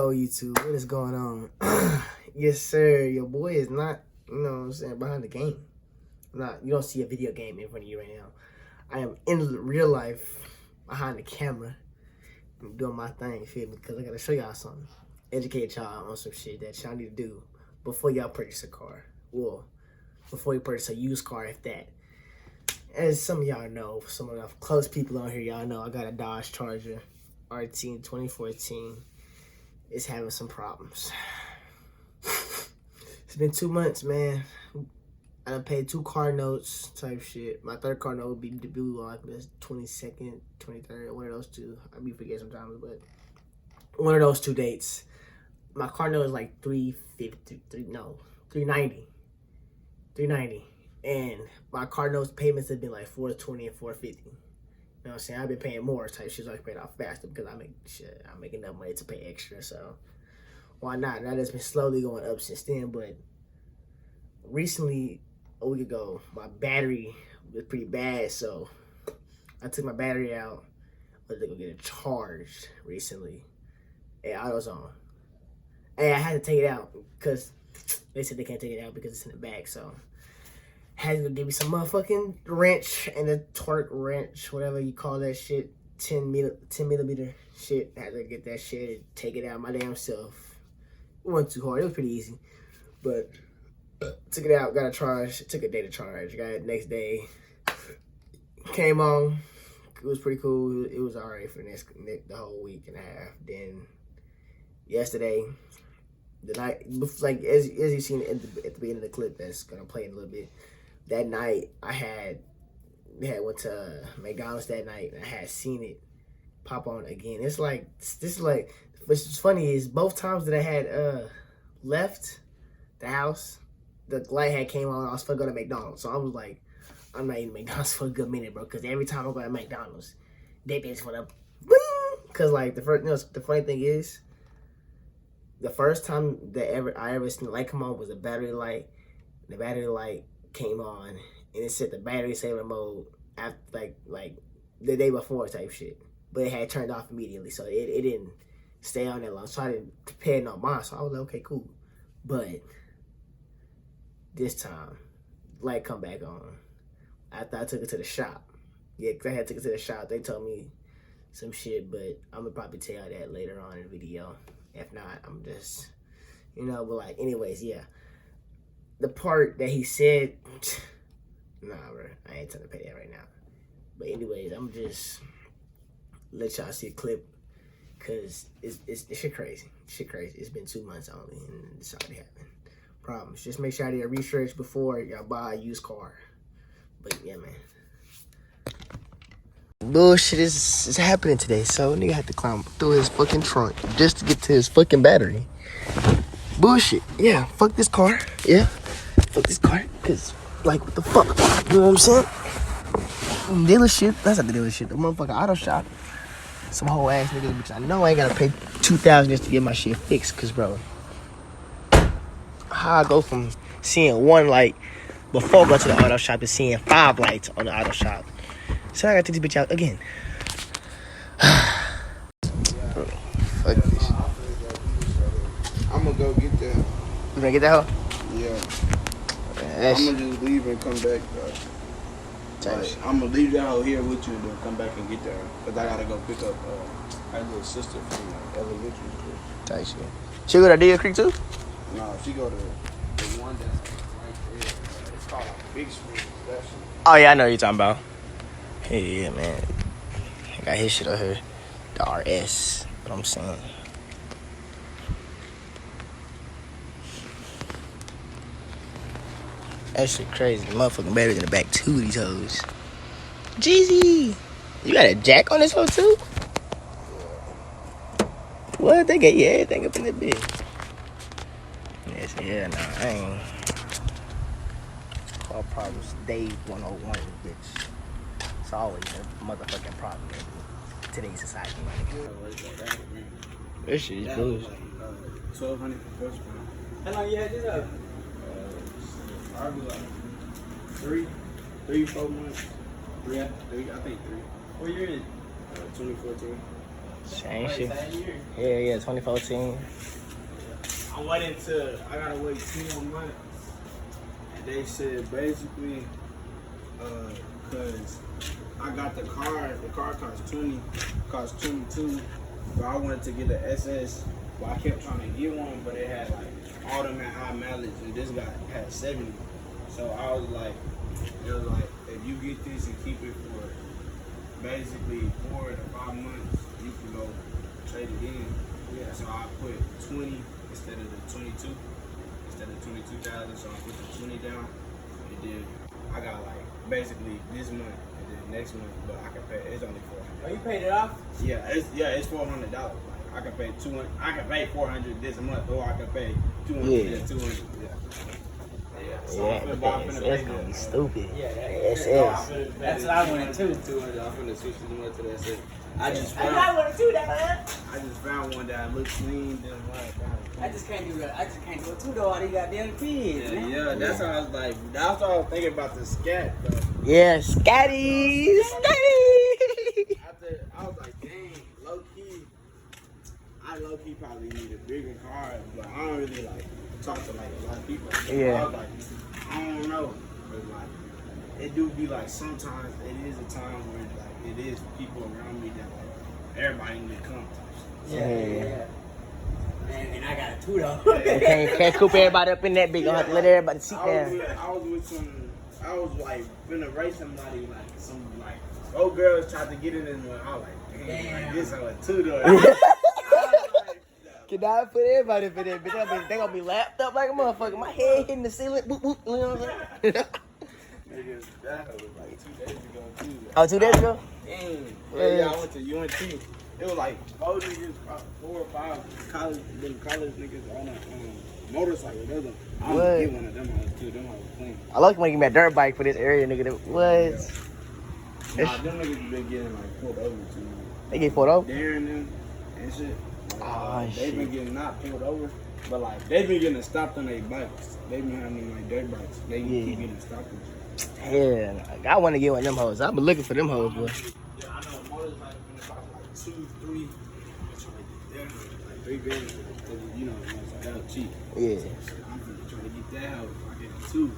Yo, YouTube, what is going on? Yes, sir. Your boy is not, you know what I'm saying, behind the game. You don't see a video game in front of you right now. I am in real life behind the camera. I'm doing my thing, you feel me? Because I got to show y'all something. Educate y'all on some shit that y'all need to do before y'all purchase a car. Well, before you purchase a used car, if that. As some of y'all know, some of the close people on here, y'all know I got a Dodge Charger RT in 2014. It's having some problems. It's been 2 months, man. I done paid 2 car notes type shit. My third car note would be due on like the 22nd, 23rd, one of those two. I be forget sometimes, but one of those 2 dates. My car note is like $390. And my car notes payments have been like $420 and $450. You know what I'm saying? I've been paying more type shit so I can pay it off faster because I make enough money to pay extra, so why not? That has been slowly going up since then, but recently, a week ago, my battery was pretty bad, so I took my battery out. I was gonna get it charged recently. Hey, AutoZone. Hey, I had to take it out because they said they can't take it out because it's in the back, so had to give me some motherfucking wrench and a torque wrench, whatever you call that shit, 10 millimeter shit. I had to get that shit and take it out my damn self. It wasn't too hard. It was pretty easy, but took it out, got a charge. It took a day to charge. Got it next day. Came on. It was pretty cool. It was alright for the whole week and a half. Then yesterday, the night, like as you seen at the beginning of the clip that's gonna play in a little bit. That night, I went to McDonald's that night, and I had seen it pop on again. It's like, what's funny is both times that I had left the house, the light had came on. I was supposed to go to McDonald's, so I was like, I'm not eating McDonald's for a good minute, bro, because every time I go to McDonald's, they just want to, because like the funny thing is, the first time I ever seen the light come on was a battery light. The battery light came on and it said the battery saver mode after like the day before type shit, but it had turned off immediately, so it didn't stay on that long, so I didn't pay no mind. So I was like, okay, cool. But this time, light come back on after I took it to the shop. Yeah, because I had took it to the shop. They told me some shit, but I'm gonna probably tell y'all that later on in the video. If not, I'm just, but like, anyways, yeah. The part that he said, nah, bro, I ain't trying to pay that right now. But anyways, I'm just let y'all see a clip, cause it's shit crazy. Shit crazy. It's been 2 months only, and it's already happened. Problems. Just make sure I do your research before y'all buy a used car. But yeah, man. Bullshit is happening today, so nigga had to climb through his fucking trunk just to get to his fucking battery. Bullshit. Yeah, fuck this car. Yeah, fuck this car. Cause like, what the fuck? You know what I'm saying? Dealership. That's not the dealership. The motherfucking auto shop. Some whole ass niggas, bitch. I know I ain't gotta pay $2,000 just to get my shit fixed. Cause bro, how I go from seeing one light before I go to the auto shop to seeing 5 lights on the auto shop. So I gotta take this bitch out again. Fuck this. I'm gonna go get that. You gonna get that hoe? Yeah. I'm gonna just leave and come back. Like, I'm gonna leave that hoe here with you and then come back and get that. Cause I gotta go pick up my little sister from elementary school. Tight shit. She go to Deer Creek too? No, she go to the one that's right there. It's called a Big Spring. Oh yeah, I know what you're talking about. Hey, yeah, man. I got his shit up here. The RS. What I'm saying. That shit crazy. The motherfucking batteries in the back too, these hoes. Jeezy. You got a jack on this hoe too? What? They get everything up in that bitch. Yes, yeah, nah, I ain't. All problems. Day 101, bitch. It's always a motherfucking problem in today's society. This shit is bullshit. 1,200 for first round. How long you had this up? Probably like 3-4 months. I think 3. What year is it? 2014. Same shit. Same year. Yeah, 2014. I gotta wait 2 more months. And they said basically, cause I got the car cost 22, but I wanted to get the SS, but I kept trying to get one, but it had like all them at high mileage, and this guy had 70. So I was like, if you get this and keep it for basically 4 to 5 months, you can go trade it in. Yeah. So I put 20 instead of the 22, instead of 22,000. So I put the 20 down, and then I got like basically this month and then next month, but I can pay. It's only $400. Oh, you paid it off? Yeah, it's $400. Like I can pay 200. I can pay $400 this month, or I can pay 200. Yeah. 200. Yeah. So Yeah, I'm but that's gonna be stupid. Yeah, SS. that's what I wanted too. 200. I'm finna switch this month to that SS. I just I wanted to that, man. I just found one that looked clean. Then I just can't do that. I just can't do it too though. All these goddamn kids, man. Yeah, that's how I was like. That's what I was thinking about the scat. Though. Yeah, scatty. After I was like, dang, low key. I low key probably need a bigger car, but I don't really like talk to like a lot of people. Yeah. I was like, I don't know, but like it do be like sometimes it is a time where like it is people around me that like everybody need to come. Yeah. And I got it too though. Can't coop everybody up in that big. Gonna have to let everybody sit down. I was like finna race somebody like some like old girls tried to get in this one. I was like, damn, like, this on a 2-door. Can I put everybody for that bitch? They gonna be lapped up like a motherfucker. My head hitting the ceiling. Boop, boop, you know what I'm saying? Nigga, that was like 2 days ago too. Oh, 2 days ago? Dang. Yeah, I went to UNT. It was like 4 niggas, 4 or 5 college niggas on a motorcycle. I What? gonna get one of them hoes too. Them hoes clean. I like when you get a dirt bike for this area, nigga. What? Nah, them niggas been getting like pulled over too. They get pulled over? Daring them and shit. Oh, They been getting not pulled over, but like they been getting stopped on their bikes. They been having them like dirt bikes. They keep getting stopped. Yeah, I want to get one of them hoes. I've been looking for them hoes, boy. Yeah, I know motorcycles been cost like 2, 3. I'm trying to get that like 3 grand. You know, it's hell cheap. Yeah. I'm trying to get that house. I get 2.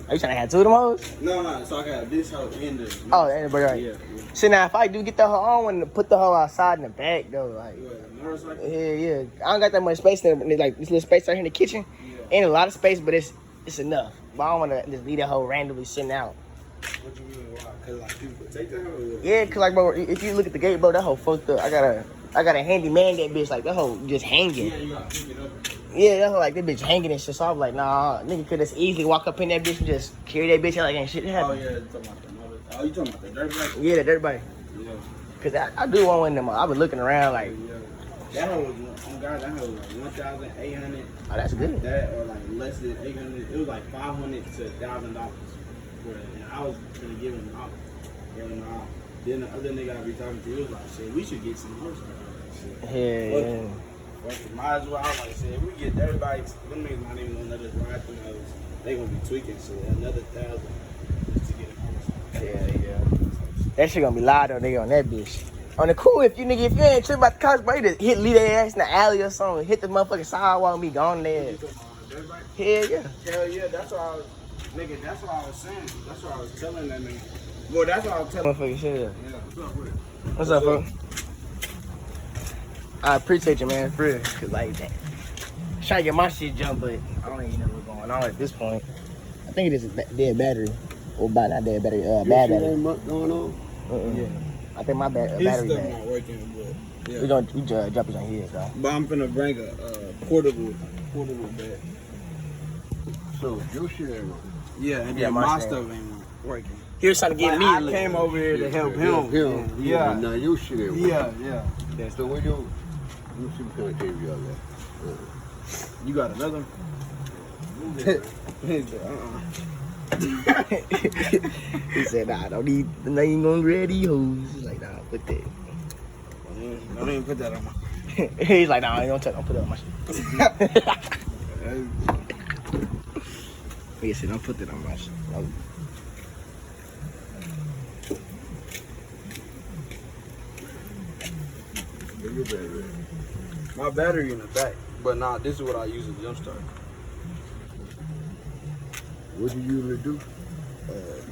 Are you trying to have 2 of them hoes? No. So I got this house in the. Oh, anybody right? Yeah. See, now if I do get the hoe, I don't want to put the hoe outside in the back though. Like, Motorcycle. yeah. I don't got that much space in the, like this little space right here in the kitchen. Yeah. Ain't a lot of space, but it's enough. But I don't want to just leave that hoe randomly sitting out. What you mean? Why? Cause like people take that house. Yeah, cause like bro, if you look at the gate, bro, that hoe fucked up. I gotta handy man that bitch. Like that hoe just hanging. Yeah, you gotta pick it up. Yeah, that hoe like that bitch hanging and shit. So I was like, nah, nigga could just easily walk up in that bitch and just carry that bitch out like ain't shit Oh happened. yeah, you talking about the motor. Oh, you talking about the dirt bike? Yeah, the dirt bike. Yeah. Cause I do want one of them. I've been looking around like, That hoe was, oh God, that hoe was like 1,800. oh, that's good. That or like less than 800. It was like $500 to $1,000 for it. And I was gonna give him out. Then the other nigga I be talking to, he was like, shit, we should get some motorcycles. Yeah. Might as well. I was like, shit, if we get dirt bikes, them niggas not even gonna let us ride them hoes. They gonna be tweaking shit. Another 1,000 just to get a motorcycle. Yeah. That shit gonna be loud though, nigga, on that bitch. On the cool, if you ain't tripping about the cars, bro, you just leave their ass in the alley or something, hit the motherfucking sidewalk and be gone there. You talking about dirt bike? Hell yeah. Hell yeah, that's what I was, nigga, that's what I was saying. That's what I was telling that nigga. Boy, that's what I was telling. Motherfucking shit. Yeah, what's up with it? What's up, bro? I appreciate you, man, for real. Cause like, that. Trying to get my shit jumped, but I don't even know what's going on at this point. I think it is a dead battery. Or not dead battery, bad battery. Going on? Yeah. I think my battery His bad. stuff not working, but yeah. We drop it on here, so. But I'm finna bring a portable bed. So your shit ain't working. Yeah, and Yeah, then my my shit. stuff ain't working. He was trying to get me. I came over here to help him. Yeah. Now your shit ain't working. Yeah. So what you see what kind of cable you got there? You got another one? He said, nah, don't need, I ain't gonna grab these hoes. He's like, nah, put that. Don't even put that on my. He's like, nah, I ain't gonna touch, don't put it on my shit. He said, don't put that on my shit. No. your battery? My battery in the back. But nah, this is what I use as jumpstart. What do you usually do?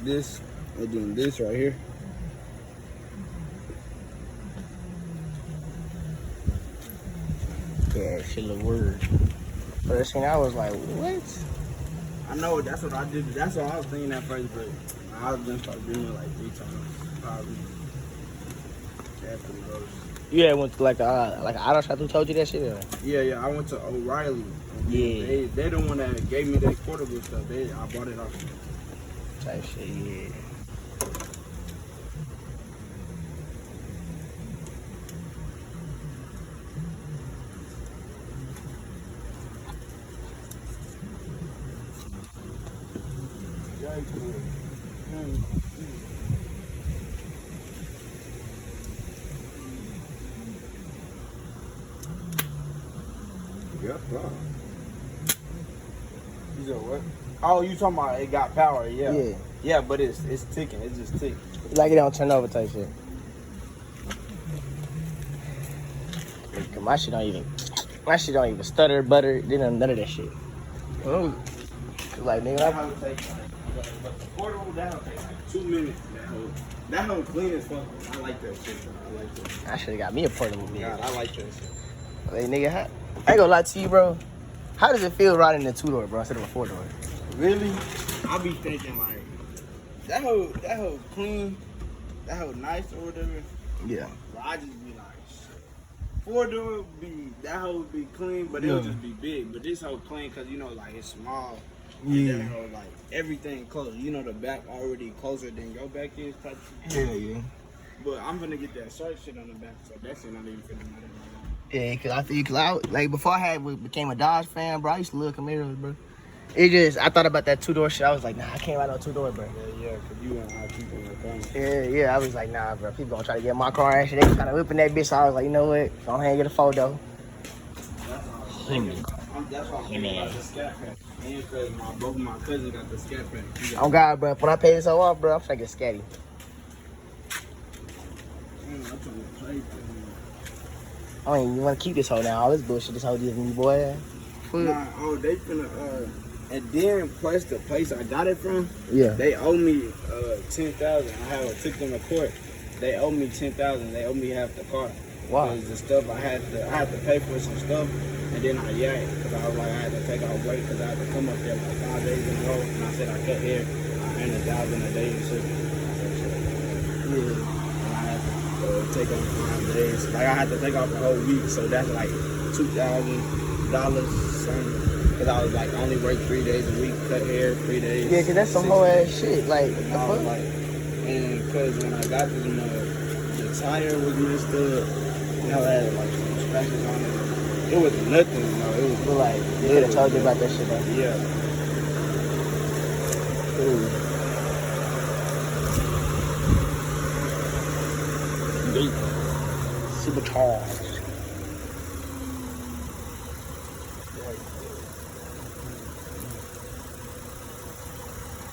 This and then this right here. Yeah, shit look weird. First thing I was like, what? I know that's what I did. That's what I was thinking at first, but I was gonna start doing it like 3 times, probably. After those. You had went to like an auto shop who told you that shit? Or? Yeah. I went to O'Reilly. And Yeah. They the one that gave me that portable stuff. I bought it off. Type shit, yeah. Yeah, wow. You said what? Oh, you talking about it got power? Yeah. Yeah. Yeah, but it's ticking. It just ticking. Like it don't turn over type shit. Cause my shit don't even stutter, butter, none of that shit. Oh. Like nigga, That whole take, but the portable that'll take like 2 minutes. That whole clean as fuck. I like that shit. I like that. I should've got me a portable bitch. God, I like that shit. Hey nigga, I ain't gonna lie to you, bro. How does it feel riding a 2-door, bro, instead of a 4-door? Really? I be thinking like that whole clean, that whole nice or whatever. Yeah. But I just be like, shit. 4-door be that whole be clean, but it'll just be big. But this whole clean, cause you know like it's small. Yeah. And that whole, like everything close. You know the back already closer than your back is. Type of shit. Yeah. But I'm gonna get that short shit on the back, so that shit not even finna matter right now. Yeah, cause I like before became a Dodge fan, bro. I used to love Camaros, bro. It just I thought about that 2-door shit. I was like, nah, I can't ride no 2-door, bro. Yeah, cause you and I people in the corner. Yeah. I was like, nah, bro. People gonna try to get in my car and shit. They kind of whipping that bitch. So I was like, you know what? Go ahead and get a photo. That's why I'm thinking about the scat pack. And cause both of my cousins got the scat pack. Oh God, bro. When I pay this all off, bro, I'm trying to get scatty. I'm trying to play. I mean, you want to keep this hoe now? All this bullshit, this hoe giving me, boy. Nah, they finna, and then plus the place I got it from, Yeah. they owe me 10,000. I took them to court. They owe me 10,000. They owe me half the car. Wow. Because the stuff I had to pay for some stuff, and then I yanked because I was like I had to take off work because I had to come up there like 5 days in a row, and I said I cut hair, I earned 1,000 a day and shit. Yeah. And I had to take off 5 days. Like I had to take off the whole week, so that's like $2,000 something. Because I was like only work 3 days a week, cut hair 3 days. Yeah, cause that's some whole ass shit. Like, what the I was fuck? like, and because when I got this, the tire was messed up. You know, it had like some scratches on it. It was nothing, it was But like, they could have told you about that shit, though. yeah. Ooh. Supercharged.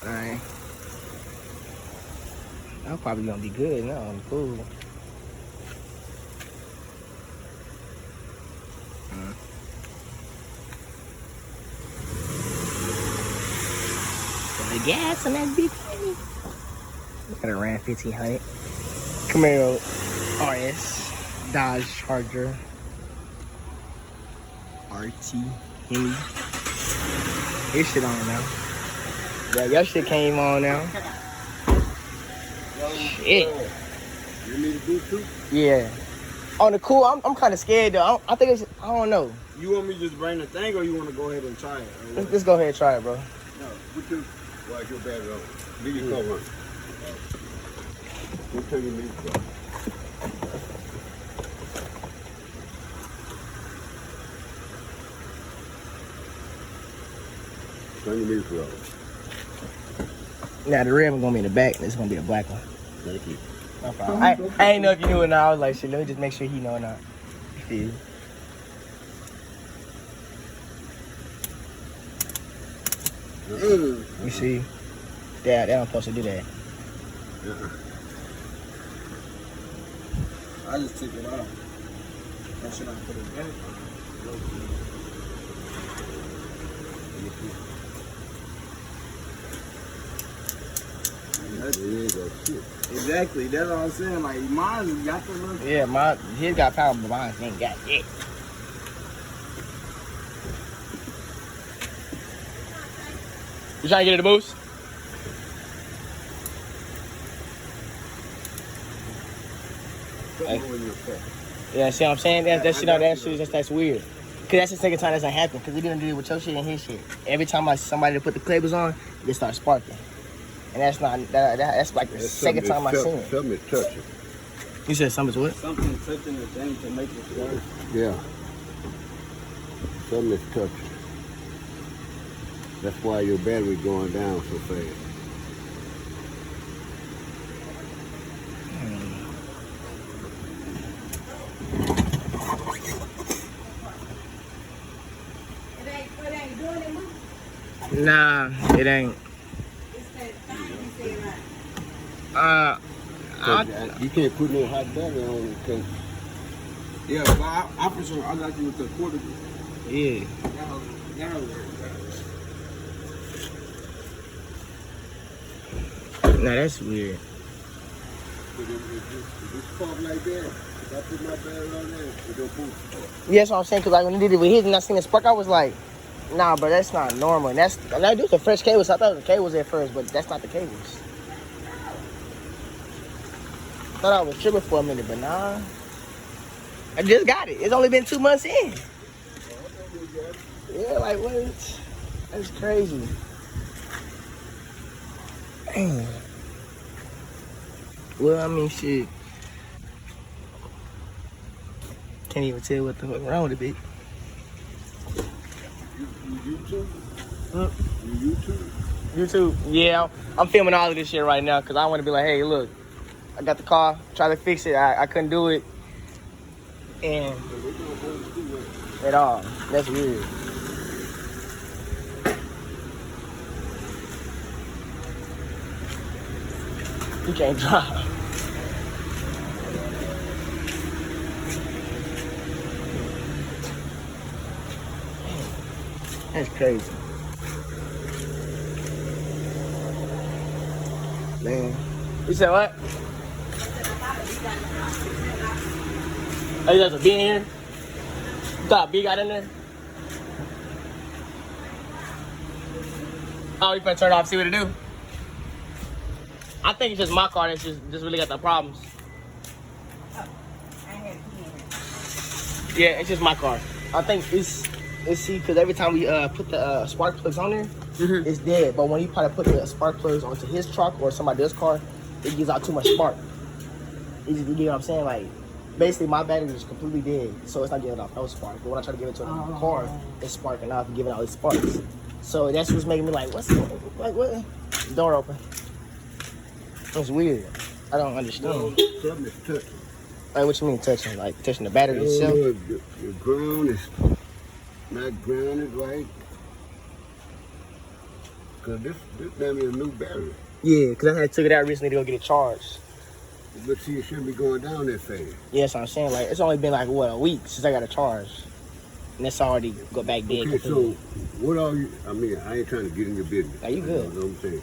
Alright. I'm probably gonna be good now. I'm cool. The gas on that bitch. Got a Ram 1500. Camaro RS. Dodge Charger. RT. Hemi. This shit on now. Yeah, your shit came on now. Shit. You need to do too? Yeah. On the cool, I'm kind of scared though. I think it's, I don't know. You want me to just bring the thing, or you want to go ahead and try it? Let's go ahead and try it, bro. No, you too. Watch your battery on. Leave your cover on. We'll tell you leave it on. Turn your music off. Now the rim is gonna be in the back. It's gonna be a black one. Thank you. No problem. I ain't know if you knew it now. I was like, shit, let me just make sure he know or not. You feel? You see? Yeah, they don't supposed to do that. I just took it off. That shit I put it back. Exactly, that's what I'm saying. Like mine got the little. Yeah, his got power, but mine ain't got it. You trying to get it a boost? Yeah, see what I'm saying? That's weird. Cause that's the second time that's happened. Cause we didn't do it with your shit and his shit. Every time like somebody to put the cables on, they start sparking. And that's not that's like the second time I seen it. Something is touching. You said something's what? Something touching the thing to make it start. Yeah. Something is touching. That's why your battery going down so fast. Nah, it ain't. You can't put no hot battery on it because Yeah, but I for sure I got you with the quarter. Yeah. Nah, that's weird. if it's pump like that, if I put my battery on there, it don't boost. Yeah, that's what I'm saying. Cause like when he did it with his and I seen the spark, I was like, nah, bro, that's not normal. And that's a fresh cables. So I thought it was the cables at first, but that's not the cables. Thought I was tripping for a minute, but nah. I just got it. It's only been 2 months in. Yeah, like what? That's crazy. Damn. Well, I mean, shit. Can't even tell what the fuck wrong with it, bitch. You YouTube? Huh? You YouTube? YouTube, yeah. I'm filming all of this shit right now because I want to be like, hey, look, I got the car, try to fix it. I couldn't do it. And at all. That's weird. You can't drive. That's crazy. Man. You said what? Oh, there's a B in here? You thought a B got in there? Oh, you finna turn it off, see what it do? I think it's just my car that's just really got the problems. Yeah, it's just my car. I think it's see, because every time we put the spark plugs on there, it's dead. But when you try to put the spark plugs onto his truck or somebody else's car, it gives out too much spark. You get what I'm saying? Like, basically my battery is completely dead, so it's not giving off no spark. But when I try to give it to a car, it's sparking off and giving out its sparks. So that's what's making me like, what? Door open. It's weird. I don't understand. Something is touching. Like, what you mean touching? Like touching the battery itself? The ground is not grounded right. Cause this damn near a new battery. Yeah, because I had took it out recently to go get it charged. But see, it shouldn't be going down that fast. Yeah, that's what I'm saying. Like, it's only been like, what, a week since I got a charge. And that's already go back dead. Okay, so what are you, I mean, I ain't trying to get in your business. Are you good? You know what I'm saying?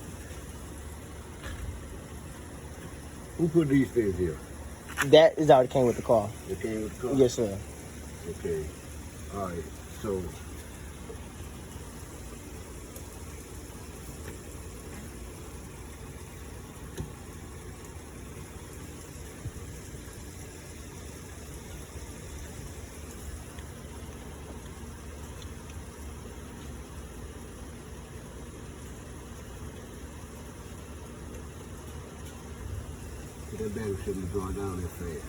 Who put these things here? That is already came with the car. It came with the car? Yes, sir. Okay. All right. So that battery shouldn't be going down that fast.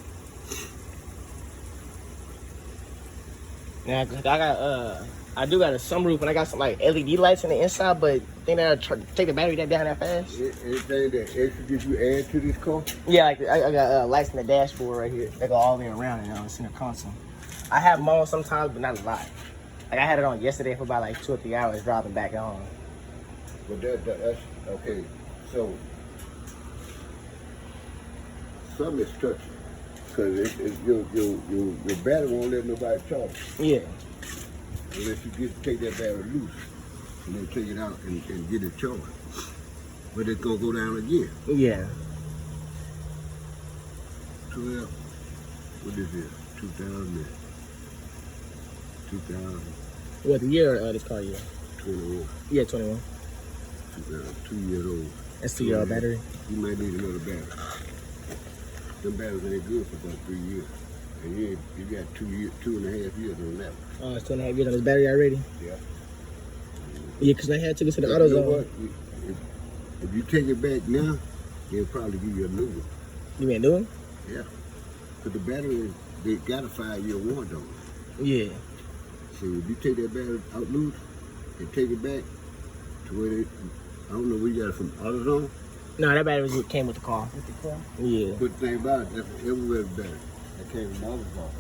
Yeah, cause I do got a sunroof and I got some like LED lights in the inside, but think that I take the battery down that fast? Anything that extra did you add to this car? Yeah, like I got lights in the dashboard right here. They go all the way around and it's in the console. I have them on sometimes, but not a lot. Like I had it on yesterday for about like 2 or 3 hours, driving back home. But that's okay. So something is touching. Because your battery won't let nobody charge. Yeah. Unless you take that battery loose and then take it out and get it charged. But it's gonna go down again. Yeah. 12, what is it? 2000. What the year of this car year? 21. Yeah, 21. 2 years old. That's 2 year old battery. You might need another battery. Them batteries ain't good for about 3 years. And you got 2.5 years on that one. Oh, it's 2.5 years on this battery already? Yeah. Yeah, because I had to go to the You auto know zone. what? If you take it back now, they'll probably give you a new one. You mean new one? Yeah. But the battery, they got a 5-year warranty on it. Yeah. So if you take that battery out loose and take it back to where I don't know where you got it from, AutoZone? No, that battery came with the car. With the car? Yeah. But the thing about it, that's everywhere battery. That came from AutoZone.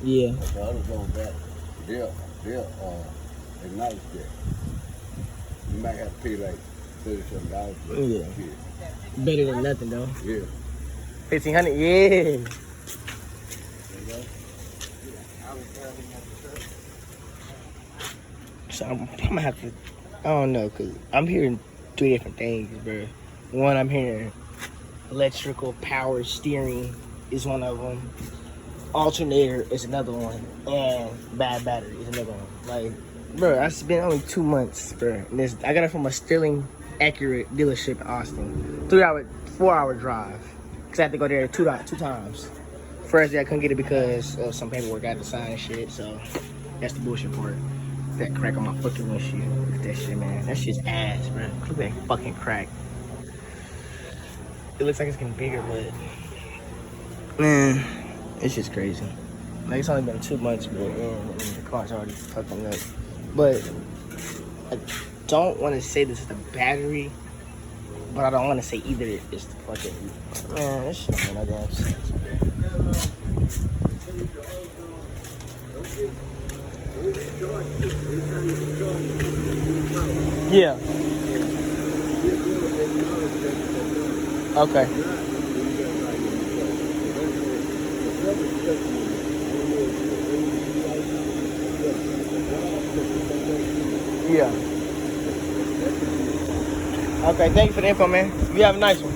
Yeah. That's the AutoZone battery. They'll acknowledge that. You might have to pay like $37 for it. Yeah. Better than nothing though. Yeah. 1,500. Yeah. So I'm gonna have to. I don't know, cause I'm hearing 3 different things, bro. One, I'm hearing electrical power steering is one of them. Alternator is another one, and bad battery is another one. Like, bro, it's been only 2 months, bro. And I got it from a Sterling Accurate dealership in Austin. 4 hour drive. Cause I had to go there two times. First day I couldn't get it because of some paperwork I had to sign and shit. So that's the bullshit part. That crack on my fucking windshield. Look at that shit, man. That shit's ass, bro. Look at that fucking crack. It looks like it's getting bigger, but man, it's just crazy. Like, it's only been 2 months, bro, and the car's already fucking up. But I don't want to say this is the battery, but I don't want to say either it's the fucking, man, this shit ain't no damn sense. Yeah. Okay. Yeah. Okay, thank you for the info, man. You have a nice one.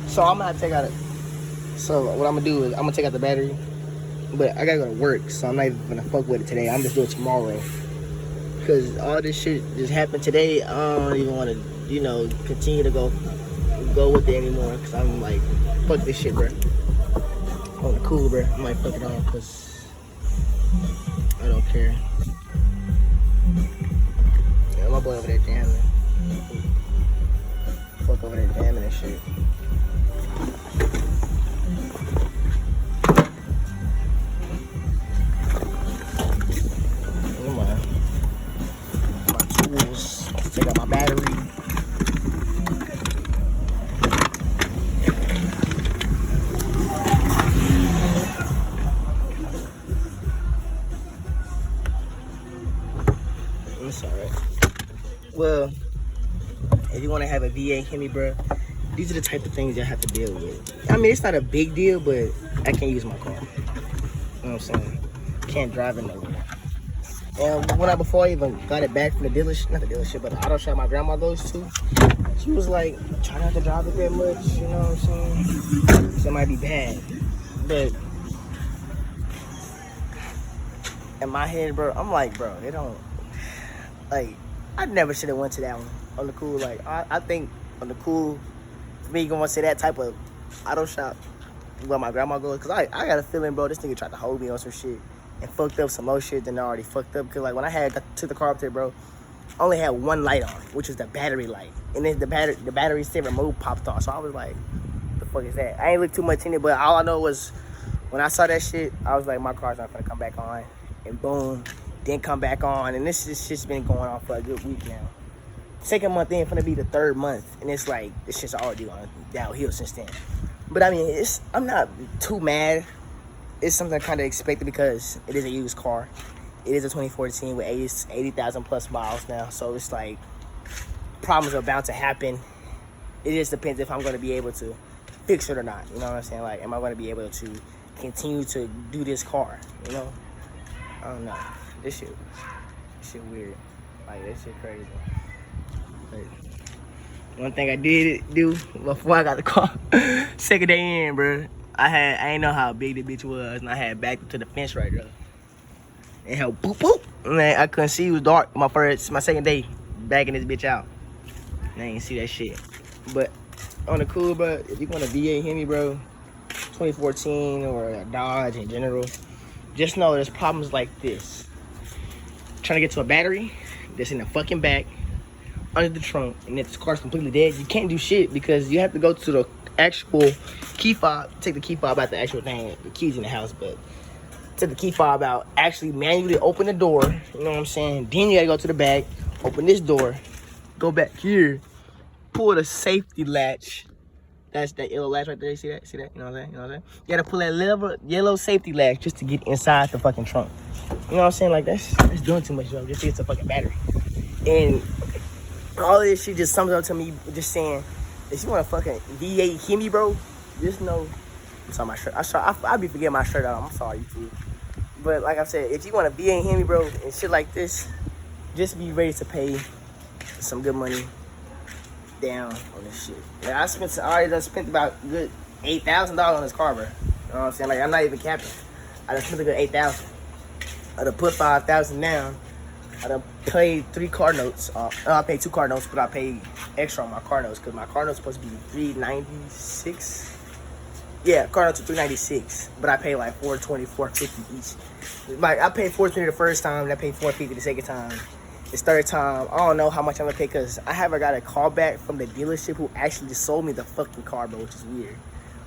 So I'm gonna have to take out it. So what I'm gonna do is I'm gonna take out the battery, but I gotta go to work, so I'm not even gonna fuck with it today. I'm just doing it tomorrow. Cause all this shit just happened today. I don't even want to, continue to go with it anymore. Cause I'm like, fuck this shit, bro. On the cool, bro. I might fuck it off, cause I don't care. Yeah, my boy over there jamming. Fuck over there jamming and shit. Come on. My tools. Take out my battery. It's alright. Well, if you want to have a VA, hit me, bro. These are the type of things I have to deal with. I mean, it's not a big deal, but I can't use my car. You know what I'm saying? Can't drive it nowhere. And before I even got it back from the dealership, not the dealership, but the auto shop my grandma goes to, she was like, try not to drive it that much, you know what I'm saying? Because it might be bad. But in my head, bro, I'm like, bro, they don't, like, I never should have went to that one on the cool. Like, I think on the cool, for me going to that type of auto shop where my grandma goes, because I got a feeling, bro, this nigga tried to hold me on some shit and fucked up some more shit than I already fucked up. Because, like, when I took the car up there, bro, I only had one light on, which was the battery light. And then the battery saver mode popped on. So I was like, what the fuck is that? I ain't look too much in it, but all I know was when I saw that shit, I was like, my car's not gonna come back on. And boom, didn't come back on. And this shit's been going on for a good week now. Second month in, finna be the third month. And it's like, this shit's already gone downhill since then. But I mean, I'm not too mad. It's something I kind of expected because it is a used car. It is a 2014 with 80,000 plus miles now. So it's like, problems are bound to happen. It just depends if I'm going to be able to fix it or not. You know what I'm saying? Like, am I gonna be able to continue to do this car? You know, I don't know. This shit weird. Like, this shit crazy. Like, one thing I did do before I got the car, second day in, bro. I ain't know how big the bitch was, and I had backed up to the fence right there. And held boop boop. Man, I couldn't see. It was dark. My second day backing this bitch out. And I ain't see that shit. But on the cool, bro, if you want a V8 Hemi, bro, 2014 or a Dodge in general, just know there's problems like this. Trying to get to a battery that's in the fucking back, under the trunk, and if this car's completely dead, you can't do shit because you have to go to the actual key fob, take the key fob out the actual thing, the keys in the house, but take the key fob out, actually manually open the door, you know what I'm saying? Then you gotta go to the back, open this door, go back here, pull the safety latch. That's that yellow latch right there, you see that? See that? You know what I'm saying? You know what I'm saying? You gotta pull that yellow safety latch just to get inside the fucking trunk. You know what I'm saying? Like, that's doing too much, bro, just to get the fucking battery. And all this shit just sums up to me just saying, if you want a fucking V8 Hemi, bro, just know. I'm sorry, my shirt. I be forgetting my shirt out. I'm sorry, too. But like I said, if you want a V8 Hemi, bro, and shit like this, just be ready to pay some good money down on this shit. Like, I already spent about good $8,000 on this car, bro. You know what I'm saying? Like, I'm not even capping. I done spent a good $8,000. I done put $5,000 down. I done paid 3 car notes. I paid 2 car notes, but I paid extra on my car notes because my car notes supposed to be $396. Yeah, car notes are $396, but I paid like $420, $450 each. Like, I paid $420 the first time, and I paid $450 the second time. This third time, I don't know how much I'm gonna pay because I haven't got a call back from the dealership who actually just sold me the fucking car, bro, which is weird.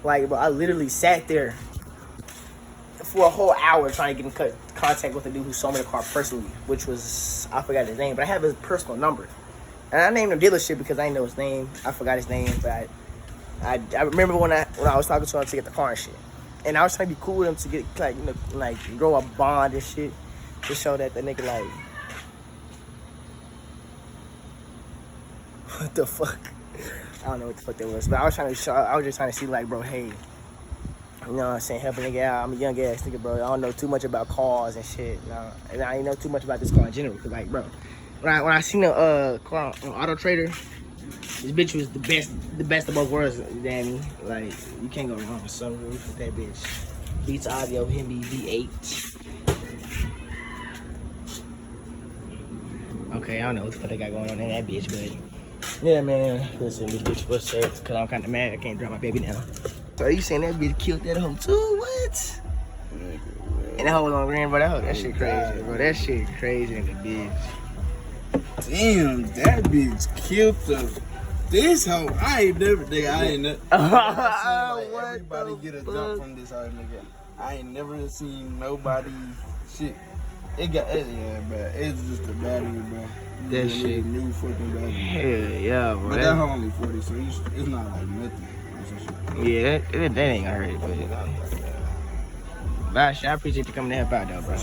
Like, bro, I literally sat there for a whole hour trying to get in contact with the dude who sold me the car personally, which was, I forgot his name, but I have his personal number. And I named him dealership because I didn't know his name. I forgot his name, but I remember when I was talking to him to get the car and shit. And I was trying to be cool with him to get, like, you know, like, grow a bond and shit to show that the nigga, like, what the fuck? I don't know what the fuck that was, but I was just trying to see, like, bro, hey, you know what I'm saying, help a nigga out. I'm a young ass nigga, bro. I don't know too much about cars and shit. And I ain't know too much about this car in general. Cause, like, bro, when I seen the car on Auto Trader, this bitch was the best of both worlds, Danny. Like, you can't go wrong with sunroof with that bitch. Beats audio, Hemi V8. Okay, I don't know what the fuck they got going on in that bitch, but yeah, man. Listen, this bitch was safe because I'm kind of mad I can't drop my baby now. So you saying that bitch killed that hoe too? What? And that hoe was on green, bro. That shit crazy, bro. That shit crazy in the bitch. Damn, that bitch killed this hoe. I ain't never like, everybody get a jump from this hoe, nigga. I ain't never seen nobody shit. Yeah, bro. It's just a battery, bro. That shit. New fucking battery. Hell yeah, bro. But that hoe only 40, so it's not like nothing. Yeah, that ain't gonna hurt it, but gosh, I appreciate you coming to help out, though, bro.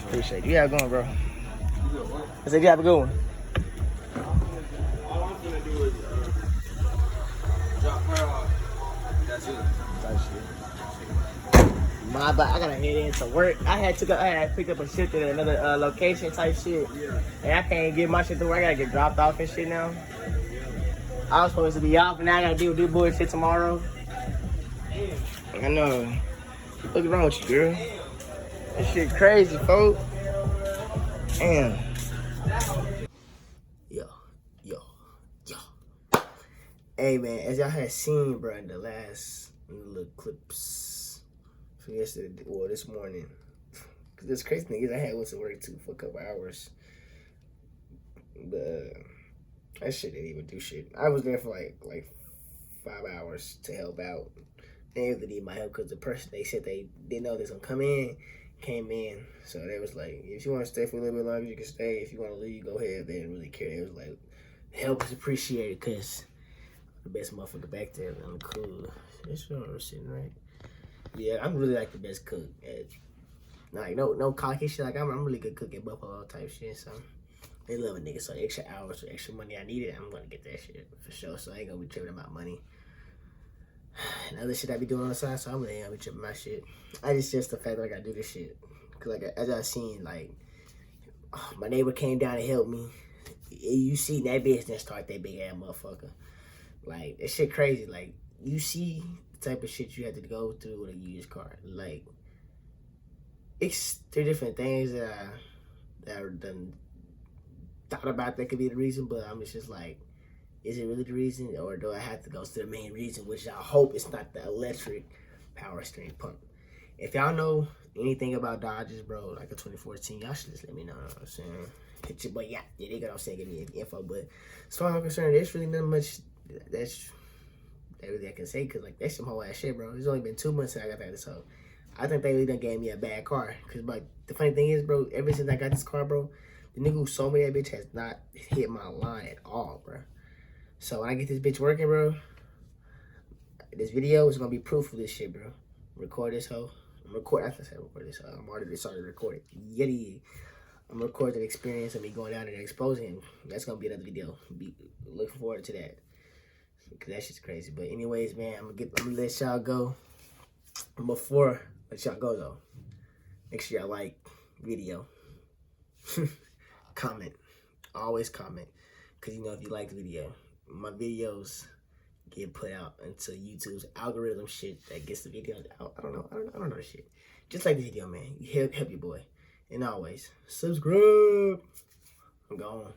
Appreciate you. You have a good one, bro. I said you have a good one. All I'm gonna do is drop her off. That's it. I gotta head into work. I had picked up a shift at another location type shit. Yeah. And I can't get my shit to work. I gotta get dropped off and shit now. I was supposed to be off, and now I gotta do bullshit tomorrow. I know. What's wrong with you, girl? That shit crazy, folks. Damn. Yo. Hey, man, as y'all had seen, bro, in the last little clips from yesterday, well, this morning. Cause this crazy thing is I had went to work too for a couple hours. But that shit didn't even do shit. I was there for like 5 hours to help out. They didn't need my help because the person they said they didn't know they was gonna come in, came in. So they was like, if you want to stay for a little bit longer, you can stay. If you want to leave, go ahead. They didn't really care. It was like, help is appreciated because the best motherfucker back there. I'm cool. That's what I'm sitting right. Yeah, I'm really like the best cook at, like, no cocky shit. Like, I'm really good cook at Buffalo type shit. So they love a nigga. So extra hours or extra money I needed, I'm gonna get that shit for sure. So I ain't gonna be tripping about money. and other shit I be doing on the side, so I'm gonna be tripping my shit. I just the fact that I gotta do this shit. Cause like as I seen, like my neighbor came down to help me. You see that bitch then start that big ass motherfucker. Like that shit crazy. Like you see the type of shit you have to go through with a used car. Like it's 3 different things that I done thought about that could be the reason, but I'm just like, is it really the reason, or do I have to go to the main reason, which I hope it's not the electric power steering pump. If y'all know anything about Dodges, bro, like a 2014, y'all should just let me know. You know what I'm saying? Hit your, but yeah, they got off saying give me info. But as far as I'm concerned, there's really not much that really I can say, because like that's some whole ass shit, bro. It's only been 2 months since I got that, so I think they really done gave me a bad car. Cause like the funny thing is, bro, ever since I got this car, bro, the nigga who sold me that bitch has not hit my line at all, bro. So when I get this bitch working, bro, this video is gonna be proof of this shit, bro. Record this hoe. I'm record this hoe. I'm already started recording. Yeti. I'm recording the experience of me going down there and exposing him. That's gonna be another video. Be looking forward to that. Cause that shit's crazy. But anyways, man, I'm gonna let y'all go. Before I let y'all go though, make sure y'all like video. Comment. Always comment. Cause you know if you like the video, my videos get put out into YouTube's algorithm shit that gets the video out. I don't know the shit. Just like the video, man. Help your boy. And always subscribe. I'm gone.